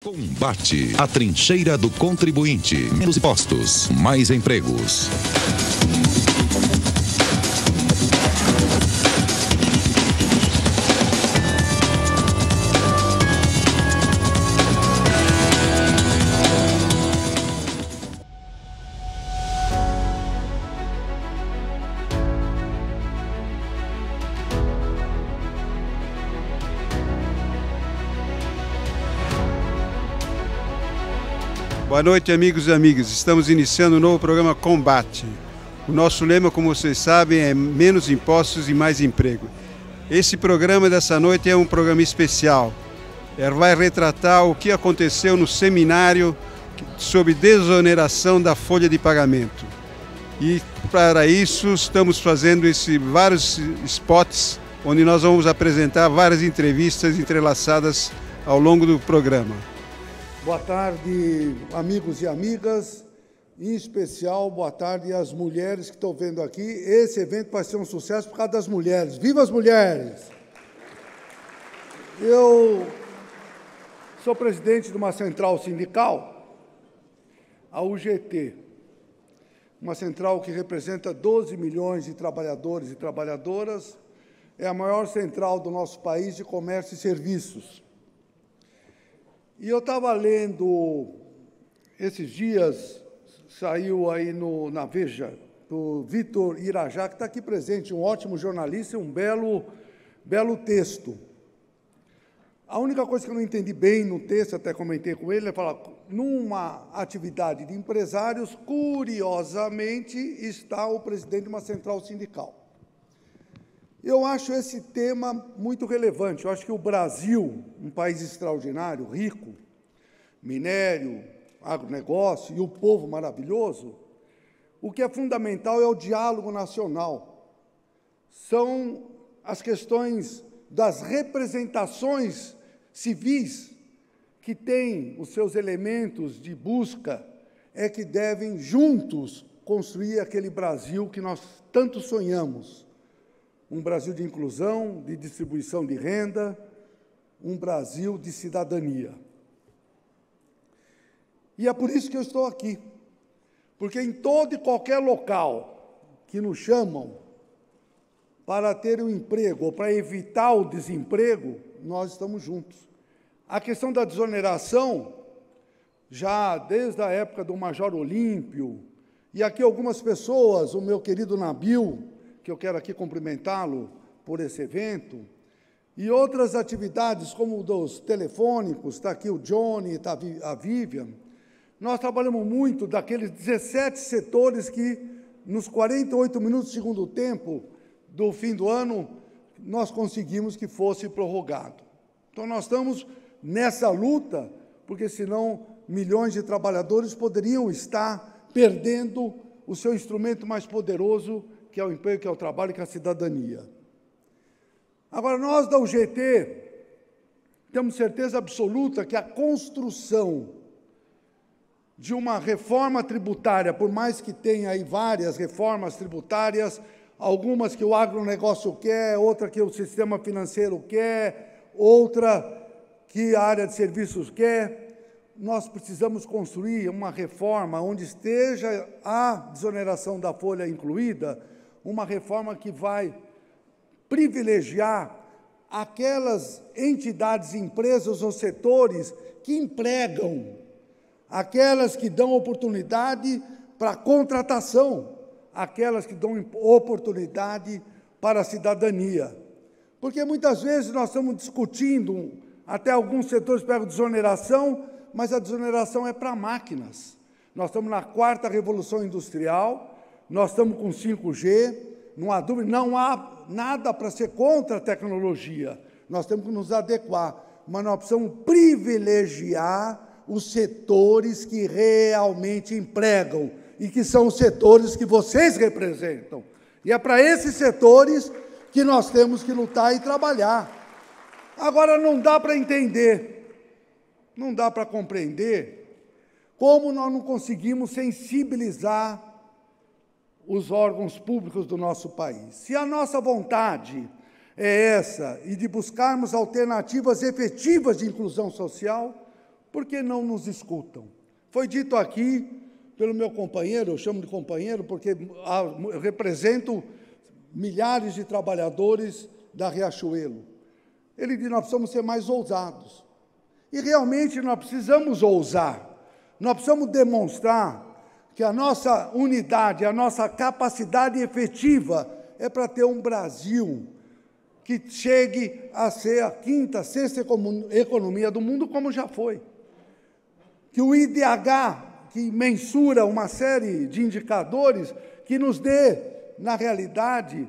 Combate, a trincheira do contribuinte. Menos impostos, mais empregos. Boa noite, amigos e amigas. Estamos iniciando um novo programa Combate. O nosso lema, como vocês sabem, é menos impostos e mais emprego. Esse programa dessa noite é um programa especial. Ele vai retratar o que aconteceu no seminário sobre desoneração da folha de pagamento. E para isso estamos fazendo vários spots, onde nós vamos apresentar várias entrevistas entrelaçadas ao longo do programa. Boa tarde, amigos e amigas, em especial, boa tarde às mulheres que estão vendo aqui. Esse evento vai ser um sucesso por causa das mulheres. Viva as mulheres! Eu sou presidente de uma central sindical, a UGT, uma central que representa 12 milhões de trabalhadores e trabalhadoras, é a maior central do nosso país de comércio e serviços. E eu estava lendo, esses dias, saiu aí na Veja, do Vitor Irajá, que está aqui presente, um ótimo jornalista e um belo texto. A única coisa que eu não entendi bem no texto, até comentei com ele, é falar, numa atividade de empresários, curiosamente, está o presidente de uma central sindical. Eu acho esse tema muito relevante. Eu acho que o Brasil, um país extraordinário, rico, minério, agronegócio e o povo maravilhoso, o que é fundamental é o diálogo nacional. São as questões das representações civis que têm os seus elementos de busca, é que devem juntos construir aquele Brasil que nós tanto sonhamos. Um Brasil de inclusão, de distribuição de renda, um Brasil de cidadania. E é por isso que eu estou aqui, porque em todo e qualquer local que nos chamam para ter um emprego ou para evitar o desemprego, nós estamos juntos. A questão da desoneração, já desde a época do Major Olímpio, e aqui algumas pessoas, o meu querido Nabil, que eu quero aqui cumprimentá-lo por esse evento, e outras atividades, como dos telefônicos, está aqui o Johnny, está a Vivian. Nós trabalhamos muito daqueles 17 setores que, nos 48 minutos do segundo tempo do fim do ano, nós conseguimos que fosse prorrogado. Então, nós estamos nessa luta, porque senão milhões de trabalhadores poderiam estar perdendo o seu instrumento mais poderoso, que é o emprego, que é o trabalho, que é a cidadania. Agora, nós da UGT temos certeza absoluta que a construção de uma reforma tributária, por mais que tenha aí várias reformas tributárias, algumas que o agronegócio quer, outra que o sistema financeiro quer, outra que a área de serviços quer, nós precisamos construir uma reforma onde esteja a desoneração da folha incluída, uma reforma que vai privilegiar aquelas entidades, empresas ou setores que empregam, aquelas que dão oportunidade para a contratação, aquelas que dão oportunidade para a cidadania. Porque muitas vezes nós estamos discutindo, até alguns setores pegam desoneração, mas a desoneração é para máquinas. Nós estamos na 4ª Revolução Industrial, nós estamos com 5G, não há dúvida, não há nada para ser contra a tecnologia. Nós temos que nos adequar, mas nós precisamos privilegiar os setores que realmente empregam e que são os setores que vocês representam. E é para esses setores que nós temos que lutar e trabalhar. Agora, não dá para entender, não dá para compreender como nós não conseguimos sensibilizar os órgãos públicos do nosso país. Se a nossa vontade é essa, e de buscarmos alternativas efetivas de inclusão social, Por que não nos escutam? Foi dito aqui pelo meu companheiro, eu chamo de companheiro porque eu represento milhares de trabalhadores da Riachuelo. Ele diz: nós precisamos ser mais ousados. E realmente nós precisamos ousar. Nós precisamos demonstrar que a nossa unidade, a nossa capacidade efetiva é para ter um Brasil que chegue a ser a quinta, sexta economia do mundo, como já foi. Que o IDH, que mensura uma série de indicadores, que nos dê, na realidade,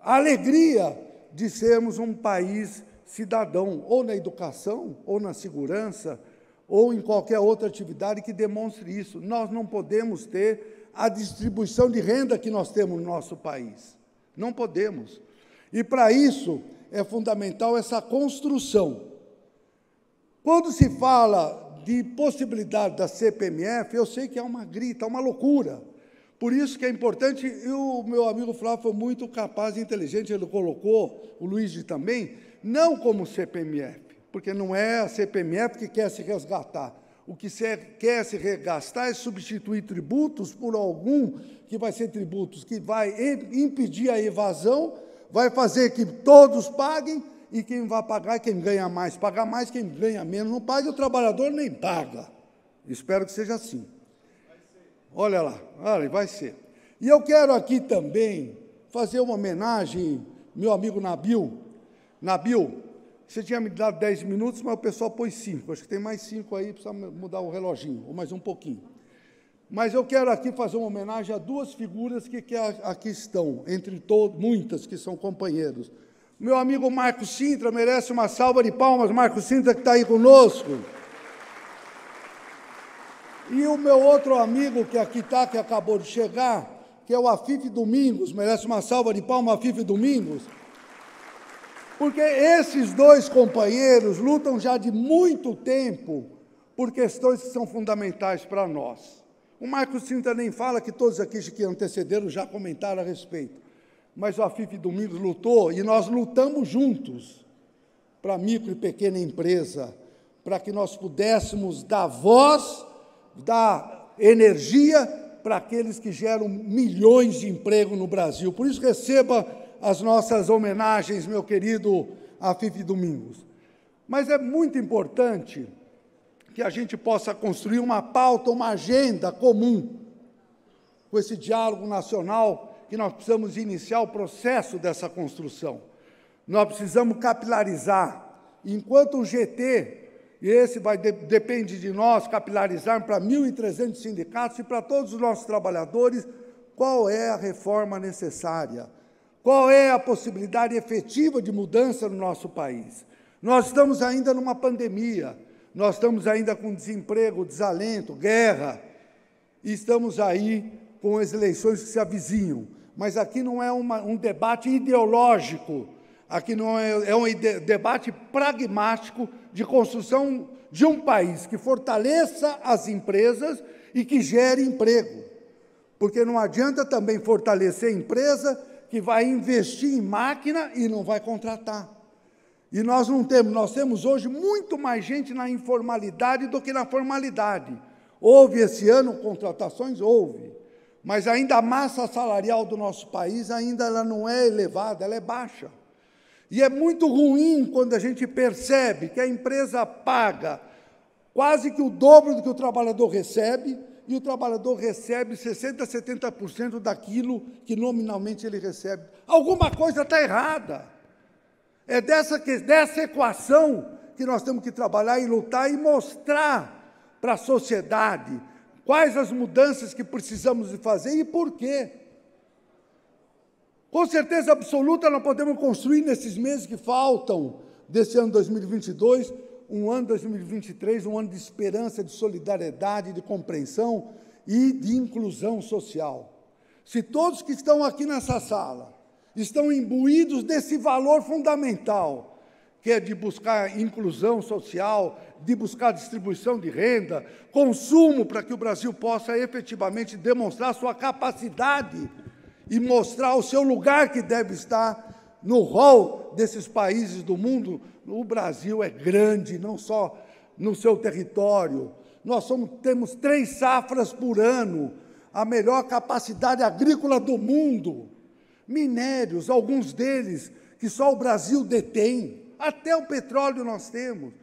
a alegria de sermos um país cidadão, ou na educação, ou na segurança, ou em qualquer outra atividade que demonstre isso. Nós não podemos ter a distribuição de renda que nós temos no nosso país. Não podemos. E, para isso, é fundamental essa construção. Quando se fala de possibilidade da CPMF, eu sei que é uma grita, uma loucura. Por isso que é importante, e o meu amigo Flávio foi muito capaz e inteligente, ele colocou, o Luiz também, não como CPMF, porque não é a CPMF que quer se resgatar. O que quer se resgatar é substituir tributos por algum que vai ser tributos que vai impedir a evasão, vai fazer que todos paguem, e quem vai pagar é quem ganha mais. Pagar mais, quem ganha menos não paga, e o trabalhador nem paga. Espero que seja assim. Olha lá, olha, vai ser. E eu quero aqui também fazer uma homenagem, meu amigo Nabil. Nabil, você tinha me dado 10 minutos, mas o pessoal pôs 5. Acho que tem mais 5 aí, precisa mudar o reloginho, ou mais um pouquinho. Mas eu quero aqui fazer uma homenagem a duas figuras que aqui estão, entre muitas que são companheiros. Meu amigo Marcos Sintra merece uma salva de palmas, Marcos Sintra, que está aí conosco. E o meu outro amigo que aqui está, que acabou de chegar, que é o Afif Domingos, merece uma salva de palmas, Afif Domingos. Porque esses dois companheiros lutam já de muito tempo por questões que são fundamentais para nós. O Marcos Sintra nem fala, que todos aqui que antecederam já comentaram a respeito. Mas o Afif Domingos lutou, e nós lutamos juntos para a micro e pequena empresa, para que nós pudéssemos dar voz, dar energia para aqueles que geram milhões de empregos no Brasil. Por isso, receba as nossas homenagens, meu querido Afif Domingos. Mas é muito importante que a gente possa construir uma pauta, uma agenda comum, com esse diálogo nacional, que nós precisamos iniciar o processo dessa construção. Nós precisamos capilarizar. Enquanto o GT, e esse depende de nós, capilarizar para 1.300 sindicatos e para todos os nossos trabalhadores, qual é a reforma necessária? Qual é a possibilidade efetiva de mudança no nosso país? Nós estamos ainda numa pandemia, nós estamos ainda com desemprego, desalento, guerra, e estamos aí com as eleições que se avizinham. Mas aqui não é um debate ideológico, aqui não é um debate pragmático de construção de um país que fortaleça as empresas e que gere emprego. Porque não adianta também fortalecer a empresa que vai investir em máquina e não vai contratar. E nós temos hoje muito mais gente na informalidade do que na formalidade. Houve esse ano contratações? Houve. Mas ainda a massa salarial do nosso país ainda ela não é elevada, ela é baixa. E é muito ruim quando a gente percebe que a empresa paga quase que o dobro do que o trabalhador recebe, e o trabalhador recebe 60%, 70% daquilo que nominalmente ele recebe. Alguma coisa está errada. É dessa equação que nós temos que trabalhar e lutar e mostrar para a sociedade quais as mudanças que precisamos de fazer e por quê. Com certeza absoluta, nós podemos construir nesses meses que faltam desse ano 2022, um ano 2023, um ano de esperança, de solidariedade, de compreensão e de inclusão social. Se todos que estão aqui nessa sala estão imbuídos desse valor fundamental, que é de buscar inclusão social, de buscar distribuição de renda, consumo, para que o Brasil possa efetivamente demonstrar sua capacidade e mostrar o seu lugar que deve estar no rol desses países do mundo. O Brasil é grande, não só no seu território. Nós temos 3 safras por ano, a melhor capacidade agrícola do mundo. Minérios, alguns deles que só o Brasil detém, até o petróleo nós temos.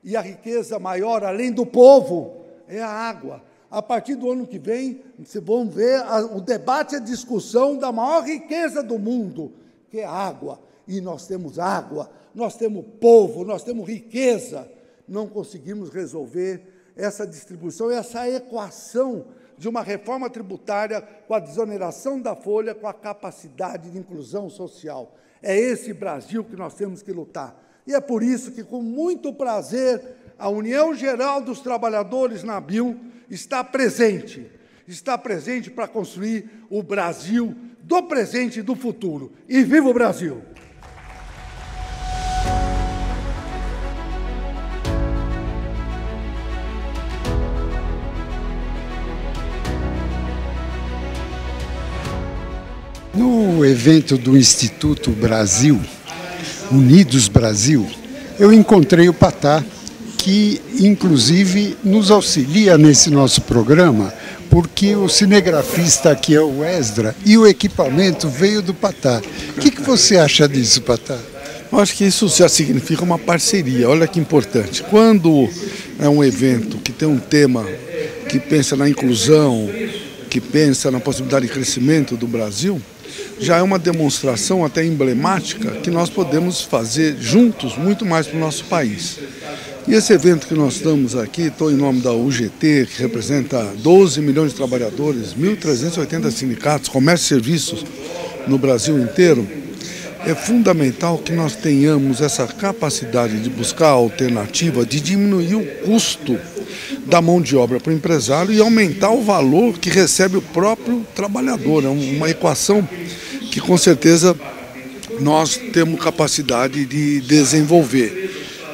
E a riqueza maior, além do povo, é a água. A partir do ano que vem, vocês vão ver o debate e a discussão da maior riqueza do mundo, que é a água. E nós temos água, nós temos povo, nós temos riqueza. Não conseguimos resolver essa distribuição, essa equação de uma reforma tributária com a desoneração da folha, com a capacidade de inclusão social. É esse Brasil que nós temos que lutar. E é por isso que, com muito prazer, a União Geral dos Trabalhadores na ABIL está presente para construir o Brasil do presente e do futuro. E viva o Brasil! No evento do Instituto Brasil, Unidos Brasil, eu encontrei o Patá, que inclusive nos auxilia nesse nosso programa, porque o cinegrafista aqui é o Esdra e o equipamento veio do Patá. O que você acha disso, Patá? Eu acho que isso já significa uma parceria, olha que importante. Quando é um evento que tem um tema que pensa na inclusão, que pensa na possibilidade de crescimento do Brasil, já é uma demonstração até emblemática que nós podemos fazer juntos muito mais para o nosso país. E esse evento que nós estamos aqui, estou em nome da UGT, que representa 12 milhões de trabalhadores, 1.380 sindicatos, comércio e serviços no Brasil inteiro. É fundamental que nós tenhamos essa capacidade de buscar a alternativa, de diminuir o custo da mão de obra para o empresário e aumentar o valor que recebe o próprio trabalhador. É uma equação que, com certeza, nós temos capacidade de desenvolver.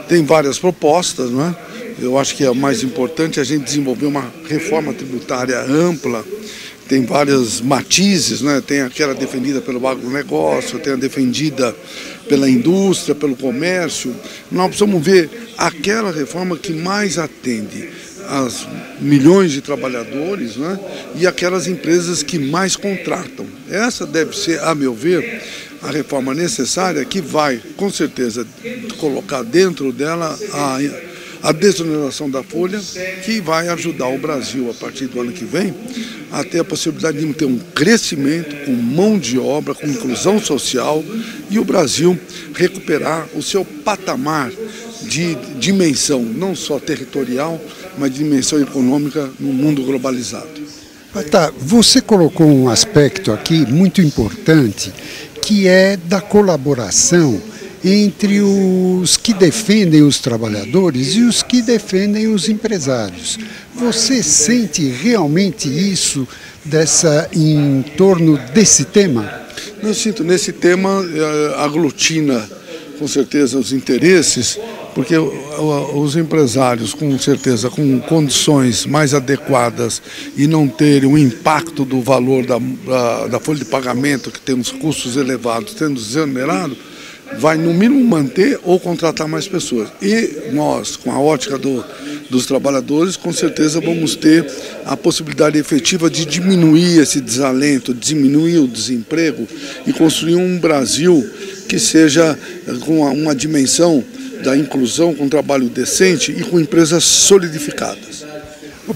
Tem várias propostas, né? Eu acho que é mais importante a gente desenvolver uma reforma tributária ampla. Tem vários matizes, né? Tem aquela defendida pelo agronegócio, tem a defendida pela indústria, pelo comércio. Nós precisamos ver aquela reforma que mais atende as milhões de trabalhadores, né? E aquelas empresas que mais contratam. Essa deve ser, a meu ver, a reforma necessária que vai, com certeza, colocar dentro dela a desoneração da folha, que vai ajudar o Brasil, a partir do ano que vem, a ter a possibilidade de ter um crescimento com mão de obra, com inclusão social, e o Brasil recuperar o seu patamar de dimensão, não só territorial, mas de dimensão econômica no mundo globalizado. Patá, você colocou um aspecto aqui muito importante, que é da colaboração entre os que defendem os trabalhadores e os que defendem os empresários. Você sente realmente isso em torno desse tema? Eu sinto, nesse tema aglutina com certeza os interesses, porque os empresários, com certeza, com condições mais adequadas e não terem o impacto do valor da folha de pagamento, que tem os custos elevados, tendo desonerado, vai no mínimo manter ou contratar mais pessoas. E nós, com a ótica dos trabalhadores, com certeza vamos ter a possibilidade efetiva de diminuir esse desalento, diminuir o desemprego e construir um Brasil que seja com uma dimensão da inclusão, com trabalho decente e com empresas solidificadas.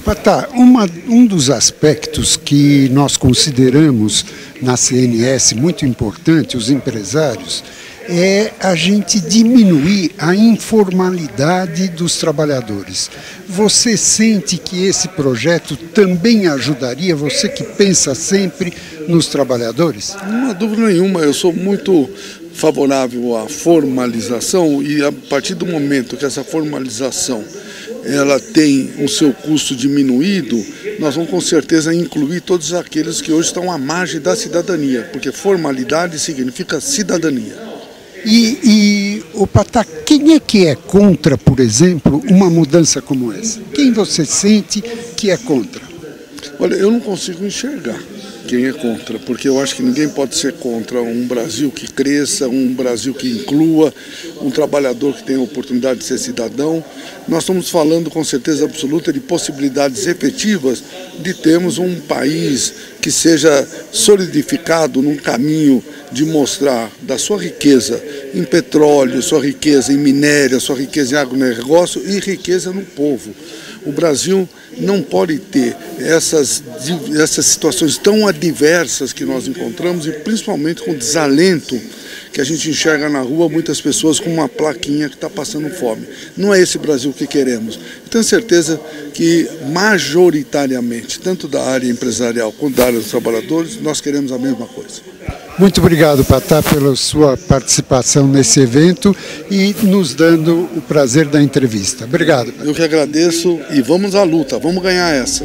Patá, um dos aspectos que nós consideramos na CNS muito importante, os empresários, é a gente diminuir a informalidade dos trabalhadores. Você sente que esse projeto também ajudaria, você que pensa sempre nos trabalhadores? Não há dúvida nenhuma, eu sou muito favorável à formalização e a partir do momento que essa formalização ela tem o seu custo diminuído, nós vamos com certeza incluir todos aqueles que hoje estão à margem da cidadania, porque formalidade significa cidadania. Patá, quem é que é contra, por exemplo, uma mudança como essa? Quem você sente que é contra? Olha, eu não consigo enxergar. quem é contra, porque eu acho que ninguém pode ser contra um Brasil que cresça, um Brasil que inclua, um trabalhador que tenha a oportunidade de ser cidadão. Nós estamos falando com certeza absoluta de possibilidades efetivas de termos um país que seja solidificado num caminho de mostrar da sua riqueza em petróleo, sua riqueza em minério, sua riqueza em agronegócio e riqueza no povo. O Brasil não pode ter essas situações tão adversas que nós encontramos e principalmente com o desalento que a gente enxerga na rua, muitas pessoas com uma plaquinha que está passando fome. Não é esse Brasil que queremos. Tenho certeza que majoritariamente, tanto da área empresarial quanto da área dos trabalhadores, nós queremos a mesma coisa. Muito obrigado, Patá, pela sua participação nesse evento e nos dando o prazer da entrevista. Obrigado. Eu que agradeço e vamos à luta, vamos ganhar essa.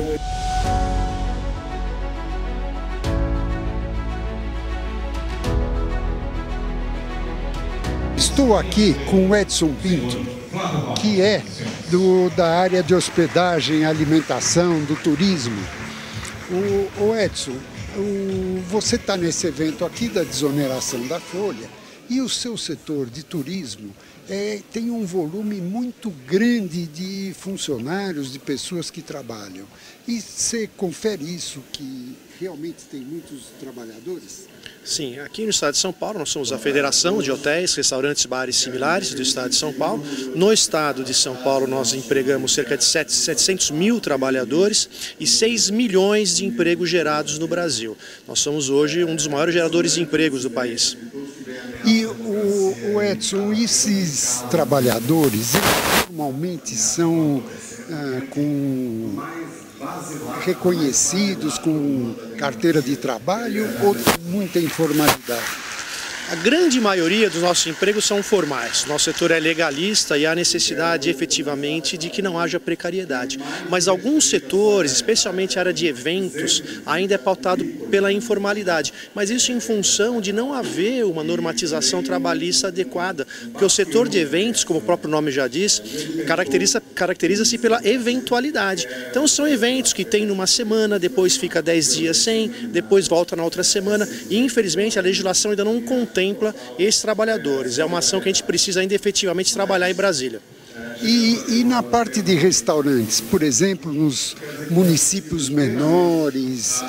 Estou aqui com o Edson Pinto, que é da área de hospedagem, alimentação, do turismo. O Edson, você está nesse evento aqui da desoneração da folha e o seu setor de turismo tem um volume muito grande de funcionários, de pessoas que trabalham. E você confere isso, que realmente tem muitos trabalhadores? Sim, aqui no estado de São Paulo nós somos a Federação de Hotéis, Restaurantes, Bares Similares do estado de São Paulo. No estado de São Paulo nós empregamos cerca de 700 mil trabalhadores e 6 milhões de empregos gerados no Brasil. Nós somos hoje um dos maiores geradores de empregos do país. E o Edson, esses trabalhadores normalmente são reconhecidos com carteira de trabalho ou tem muita informalidade? A grande maioria dos nossos empregos são formais. Nosso setor é legalista e há necessidade efetivamente de que não haja precariedade. Mas alguns setores, especialmente a área de eventos, ainda é pautado pela informalidade. Mas isso em função de não haver uma normatização trabalhista adequada. Porque o setor de eventos, como o próprio nome já diz, caracteriza-se pela eventualidade. Então são eventos que tem numa semana, depois fica 10 dias sem, depois volta na outra semana. E infelizmente a legislação ainda não contempla esses trabalhadores. É uma ação que a gente precisa ainda efetivamente trabalhar em Brasília. E na parte de restaurantes, por exemplo, nos municípios menores,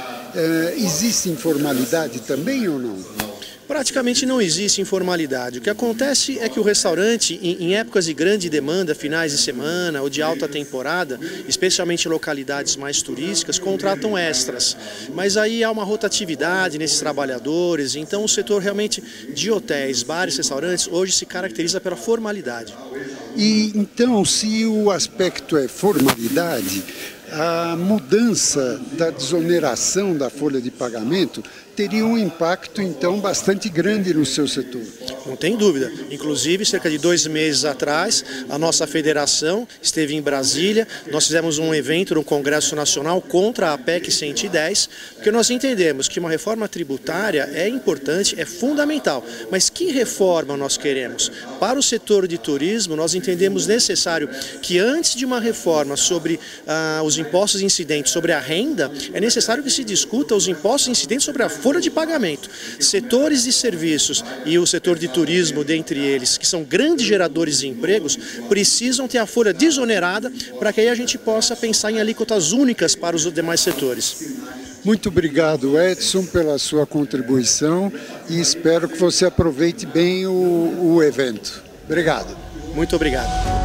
existe informalidade também ou não? Praticamente não existe informalidade. O que acontece é que o restaurante, em épocas de grande demanda, finais de semana ou de alta temporada, especialmente em localidades mais turísticas, contratam extras. Mas aí há uma rotatividade nesses trabalhadores, então o setor realmente de hotéis, bares, restaurantes, hoje se caracteriza pela formalidade. E então, se o aspecto é formalidade, a mudança da desoneração da folha de pagamento teria um impacto, então, bastante grande no seu setor. Não tem dúvida. Inclusive, cerca de 2 meses atrás, a nossa federação esteve em Brasília. Nós fizemos um evento no Congresso Nacional contra a PEC 110, porque nós entendemos que uma reforma tributária é importante, é fundamental. Mas que reforma nós queremos? Para o setor de turismo, nós entendemos necessário que antes de uma reforma sobre os impostos incidentes sobre a renda, é necessário que se discuta os impostos incidentes sobre a folha de pagamento. Setores de serviços e o setor de turismo, dentre eles, que são grandes geradores de empregos, precisam ter a folha desonerada para que aí a gente possa pensar em alíquotas únicas para os demais setores. Muito obrigado, Edson, pela sua contribuição e espero que você aproveite bem o evento. Obrigado. Muito obrigado.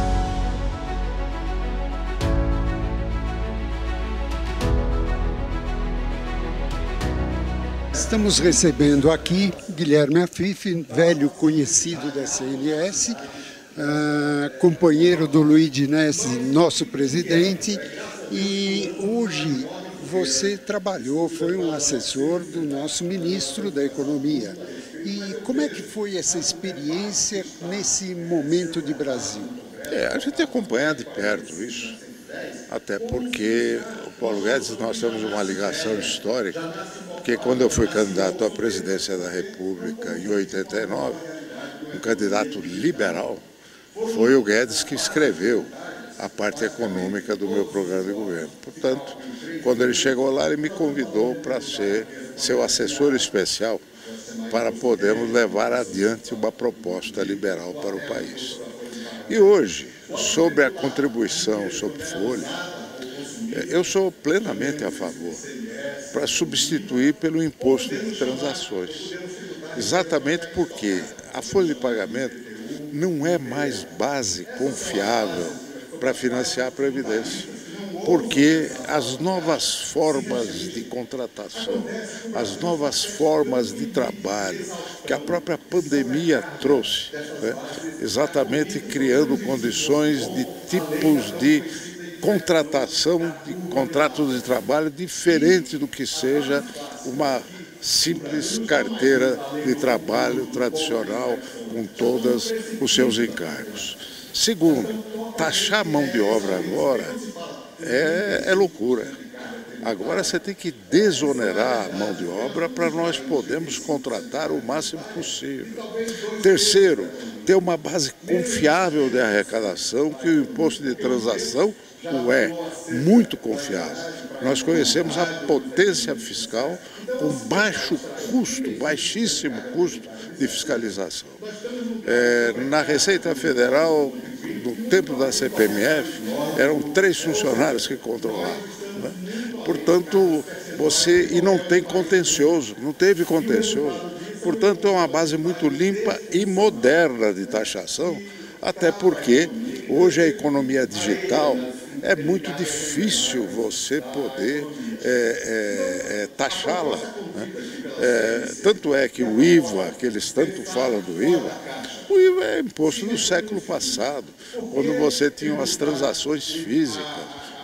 Estamos recebendo aqui Guilherme Afif, velho conhecido da CNS, companheiro do Luiz Dines, nosso presidente, e hoje você trabalhou, foi um assessor do nosso ministro da Economia. E como é que foi essa experiência nesse momento de Brasil? A gente acompanha de perto isso, até porque o Paulo Guedes, nós temos uma ligação histórica, porque quando eu fui candidato à presidência da República em 89, um candidato liberal, foi o Guedes que escreveu a parte econômica do meu programa de governo. Portanto, quando ele chegou lá, ele me convidou para ser seu assessor especial para podermos levar adiante uma proposta liberal para o país. E hoje, sobre a contribuição sobre folha, eu sou plenamente a favor para substituir pelo imposto de transações. Exatamente porque a folha de pagamento não é mais base confiável para financiar a Previdência. Porque as novas formas de contratação, as novas formas de trabalho que a própria pandemia trouxe, né, exatamente criando condições de tipos de contratação, de contratos de trabalho diferente do que seja uma simples carteira de trabalho tradicional com todos os seus encargos. Segundo, taxar a mão de obra agora é loucura. Agora você tem que desonerar a mão de obra para nós podermos contratar o máximo possível. Terceiro, ter uma base confiável de arrecadação, que o imposto de transação é muito confiável. Nós conhecemos a potência fiscal com baixo custo, baixíssimo custo de fiscalização. Na Receita Federal, no tempo da CPMF, eram 3 funcionários que controlavam, né? Portanto, e não tem contencioso, não teve contencioso. Portanto, é uma base muito limpa e moderna de taxação, até porque hoje a economia digital é muito difícil você poder taxá-la, né? Tanto é que o IVA, que eles tanto falam do IVA, o IVA é imposto do século passado, quando você tinha as transações físicas.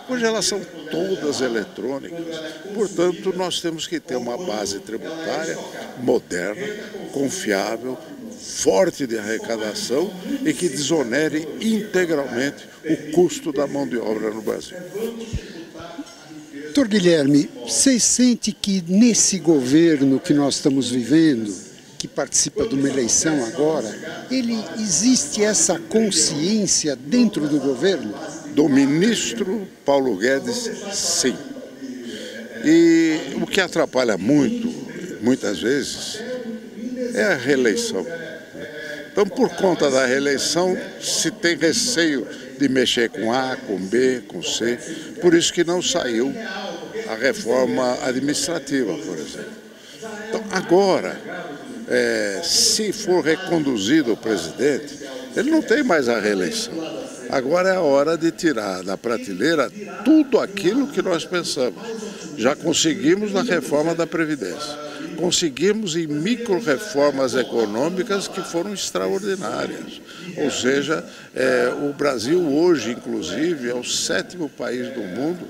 Hoje elas são todas eletrônicas. Portanto, nós temos que ter uma base tributária moderna, confiável, forte de arrecadação e que desonere integralmente o custo da mão de obra no Brasil. Doutor Guilherme, você sente que nesse governo que nós estamos vivendo, que participa de uma eleição agora, existe essa consciência dentro do governo? Do ministro Paulo Guedes, sim. E o que atrapalha muitas vezes, é a reeleição. Então, por conta da reeleição, se tem receio de mexer com A, com B, com C, por isso que não saiu a reforma administrativa, por exemplo. Então, agora, se for reconduzido o presidente, ele não tem mais a reeleição. Agora é a hora de tirar da prateleira tudo aquilo que nós pensamos. Já conseguimos na reforma da Previdência. Conseguimos em micro-reformas econômicas que foram extraordinárias. Ou seja, o Brasil hoje, inclusive, é o 7º país do mundo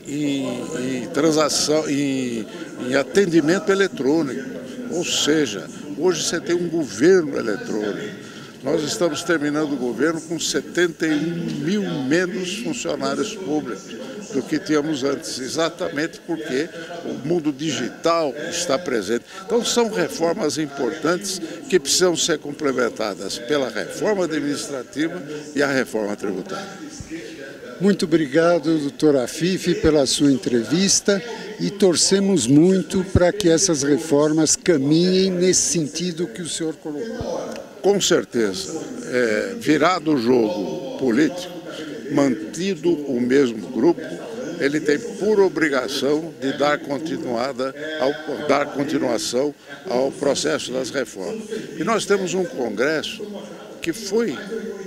em transação, em atendimento eletrônico. Ou seja, hoje você tem um governo eletrônico. Nós estamos terminando o governo com 71 mil menos funcionários públicos do que tínhamos antes, exatamente porque o mundo digital está presente. Então são reformas importantes que precisam ser complementadas pela reforma administrativa e a reforma tributária. Muito obrigado, doutor Afife, pela sua entrevista e torcemos muito para que essas reformas caminhem nesse sentido que o senhor colocou. Com certeza, virado o jogo político, mantido o mesmo grupo, ele tem por obrigação de dar continuação ao processo das reformas. E nós temos um Congresso que foi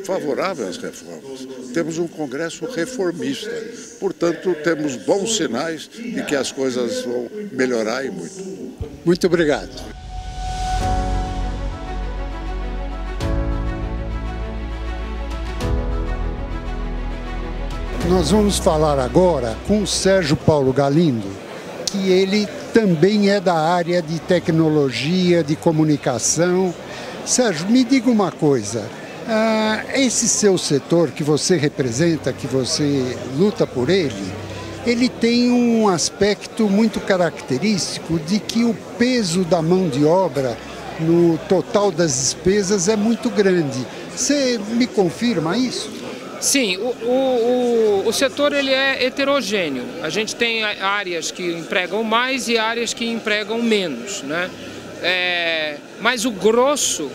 favorável às reformas. Temos um Congresso reformista. Portanto, temos bons sinais de que as coisas vão melhorar e muito. Muito obrigado. Nós vamos falar agora com o Sérgio Paulo Galindo, que ele também é da área de tecnologia, de comunicação. Sérgio, me diga uma coisa, esse seu setor que você representa, que você luta por ele tem um aspecto muito característico de que o peso da mão de obra no total das despesas é muito grande. Você me confirma isso? Sim, o setor ele é heterogêneo. A gente tem áreas que empregam mais e áreas que empregam menos, né? Mas o grosso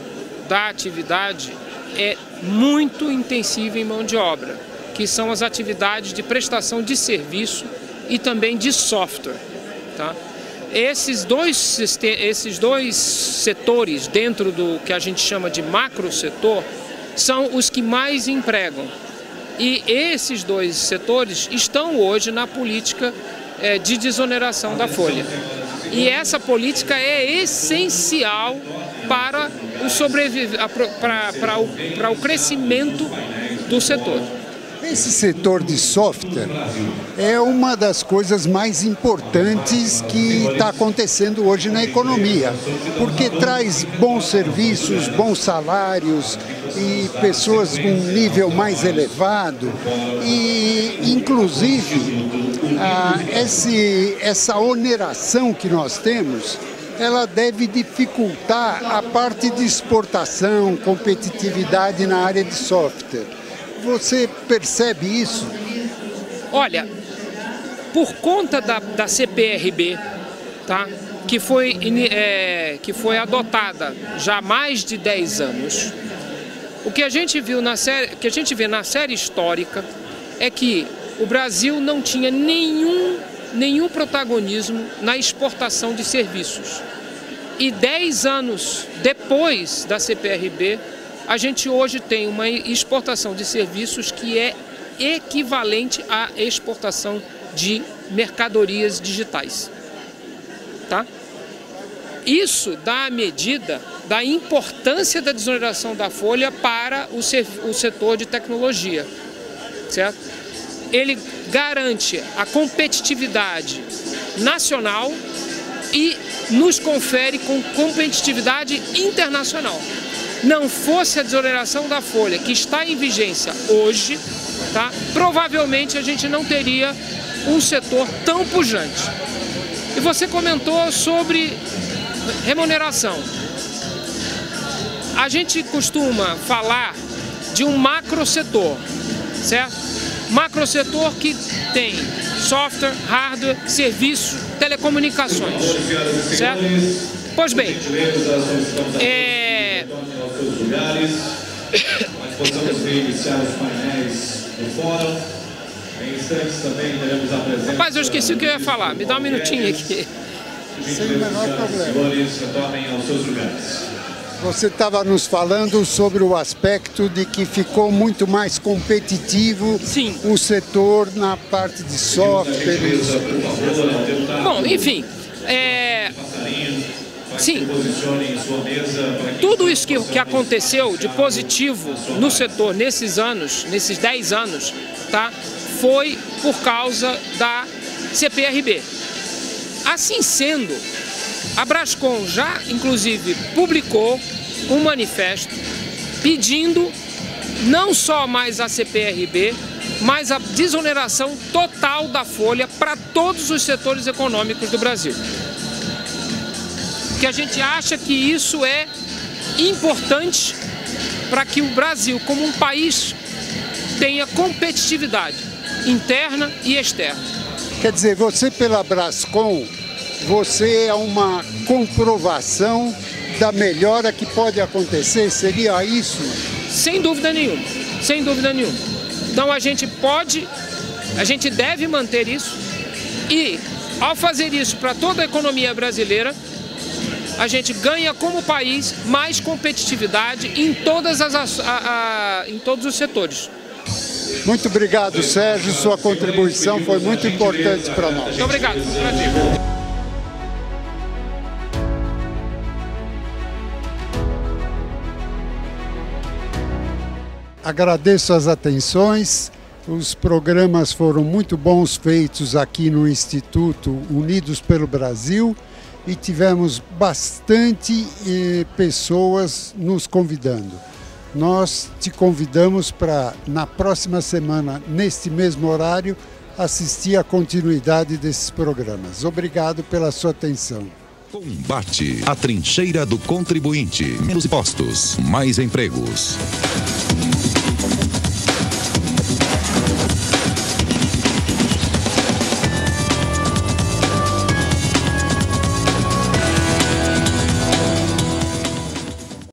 da atividade é muito intensivo em mão de obra, que são as atividades de prestação de serviço e também de software, tá? Esses dois setores dentro do que a gente chama de macro setor são os que mais empregam. E esses dois setores estão hoje na política de desoneração da folha. E essa política é essencial para o crescimento do setor. Esse setor de software é uma das coisas mais importantes que está acontecendo hoje na economia, porque traz bons serviços, bons salários e pessoas com um nível mais elevado e, inclusive, essa oneração que nós temos, ela deve dificultar a parte de exportação, competitividade na área de software. Você percebe isso? Olha, por conta da CPRB, tá? que foi adotada já há mais de 10 anos, o que a gente viu vê na série histórica é que o Brasil não tinha nenhum protagonismo na exportação de serviços. E 10 anos depois da CPRB, a gente hoje tem uma exportação de serviços que é equivalente à exportação de mercadorias digitais. Tá? Isso dá a medida da importância da desoneração da folha para o setor de tecnologia, certo? Ele garante a competitividade nacional e nos confere com competitividade internacional. Não fosse a desoneração da folha que está em vigência hoje, tá? Provavelmente a gente não teria um setor tão pujante. E você comentou sobre remuneração. A gente costuma falar de um macro setor, certo? Macro setor que tem software, hardware, serviços, telecomunicações, certo? Pois bem, podemos reiniciar os painéis do fórum. Em instantes também teremos a presença... Rapaz, eu esqueci o que eu ia falar. Me dá um minutinho aqui. Sem o menor problema. Senhores, retornem aos seus lugares. Você estava nos falando sobre o aspecto de que ficou muito mais competitivo. Sim. O setor na parte de software. Bom, enfim, sim, tudo isso que aconteceu de positivo no setor nesses 10 anos, tá, foi por causa da CPRB. Assim sendo, a Brascom já, inclusive, publicou um manifesto pedindo não só mais a CPRB, mas a desoneração total da folha para todos os setores econômicos do Brasil. Que a gente acha que isso é importante para que o Brasil, como um país, tenha competitividade interna e externa. Quer dizer, você pela Brascom, você é uma comprovação da melhora que pode acontecer, seria isso? Sem dúvida nenhuma, sem dúvida nenhuma. Então a gente deve manter isso e, ao fazer isso para toda a economia brasileira, a gente ganha como país mais competitividade em todos os setores. Muito obrigado, Sérgio. Sua contribuição foi muito importante para nós. Muito obrigado. Foi um prazer. Agradeço as atenções. Os programas foram muito bons feitos aqui no Instituto Unidos pelo Brasil e tivemos bastante pessoas nos convidando. Nós te convidamos para, na próxima semana, neste mesmo horário, assistir à continuidade desses programas. Obrigado pela sua atenção. Combate, a trincheira do contribuinte. Menos impostos, mais empregos.